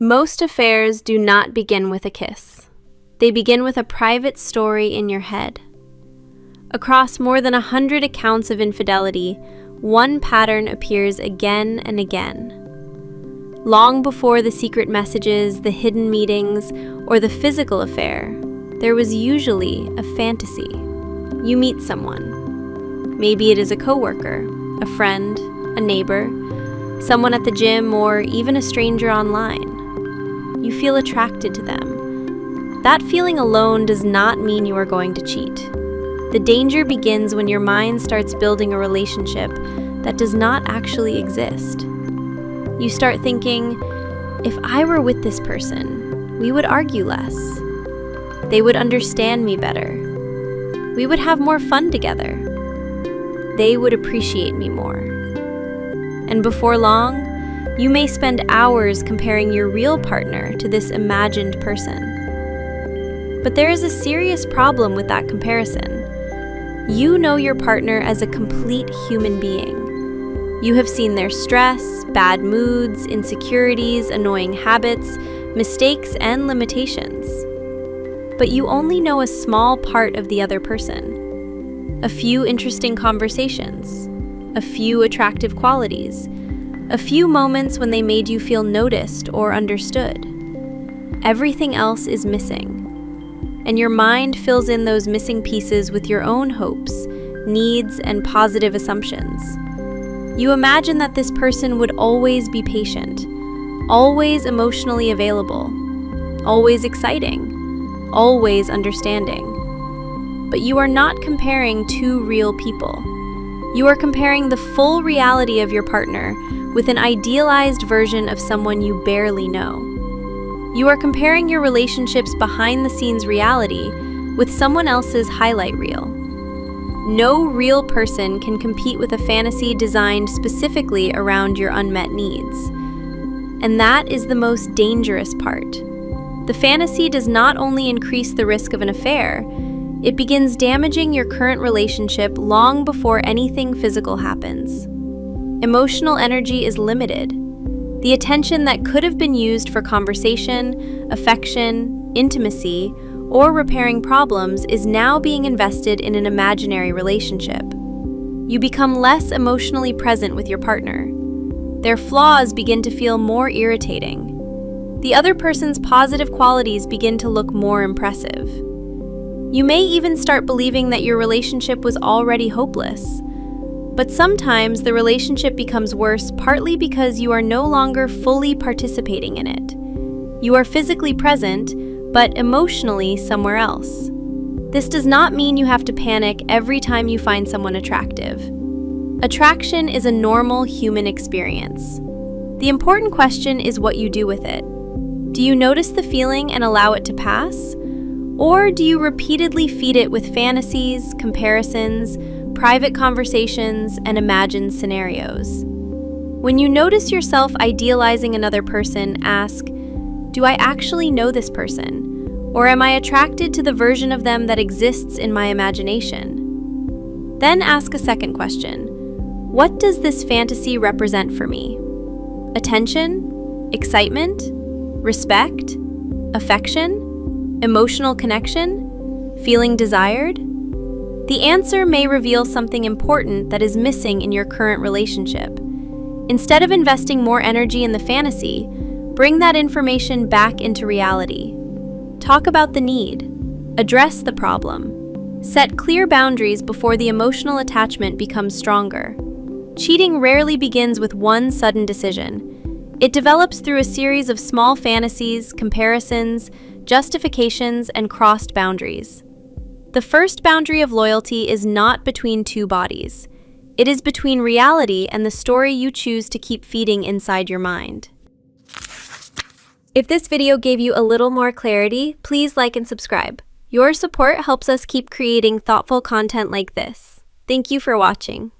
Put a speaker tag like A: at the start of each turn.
A: Most affairs do not begin with a kiss. They begin with a private story in your head. Across more than 100 accounts of infidelity, one pattern appears again and again. Long before the secret messages, the hidden meetings, or the physical affair, there was usually a fantasy. You meet someone. Maybe it is a coworker, a friend, a neighbor, someone at the gym, or even a stranger online. You feel attracted to them. That feeling alone does not mean you are going to cheat. The danger begins when your mind starts building a relationship that does not actually exist. You start thinking, if I were with this person, we would argue less. They would understand me better. We would have more fun together. They would appreciate me more. And before long, you may spend hours comparing your real partner to this imagined person. But there is a serious problem with that comparison. You know your partner as a complete human being. You have seen their stress, bad moods, insecurities, annoying habits, mistakes, and limitations. But you only know a small part of the other person. A few interesting conversations, a few attractive qualities, a few moments when they made you feel noticed or understood. Everything else is missing, and your mind fills in those missing pieces with your own hopes, needs, and positive assumptions. You imagine that this person would always be patient, always emotionally available, always exciting, always understanding. But you are not comparing two real people. You are comparing the full reality of your partner with an idealized version of someone you barely know. You are comparing your relationship's behind-the-scenes reality with someone else's highlight reel. No real person can compete with a fantasy designed specifically around your unmet needs. And that is the most dangerous part. The fantasy does not only increase the risk of an affair, it begins damaging your current relationship long before anything physical happens. Emotional energy is limited. The attention that could have been used for conversation, affection, intimacy, or repairing problems is now being invested in an imaginary relationship. You become less emotionally present with your partner. Their flaws begin to feel more irritating. The other person's positive qualities begin to look more impressive. You may even start believing that your relationship was already hopeless. But sometimes the relationship becomes worse partly because you are no longer fully participating in it. You are physically present, but emotionally somewhere else. This does not mean you have to panic every time you find someone attractive. Attraction is a normal human experience. The important question is what you do with it. Do you notice the feeling and allow it to pass? Or do you repeatedly feed it with fantasies, comparisons, private conversations, and imagined scenarios? When you notice yourself idealizing another person, ask, do I actually know this person? Or am I attracted to the version of them that exists in my imagination? Then ask a second question. What does this fantasy represent for me? Attention? Excitement? Respect? Affection? Emotional connection? Feeling desired? The answer may reveal something important that is missing in your current relationship. Instead of investing more energy in the fantasy, bring that information back into reality. Talk about the need. Address the problem. Set clear boundaries before the emotional attachment becomes stronger. Cheating rarely begins with one sudden decision. It develops through a series of small fantasies, comparisons, justifications, and crossed boundaries. The first boundary of loyalty is not between two bodies. It is between reality and the story you choose to keep feeding inside your mind. If this video gave you a little more clarity, please like and subscribe. Your support helps us keep creating thoughtful content like this. Thank you for watching.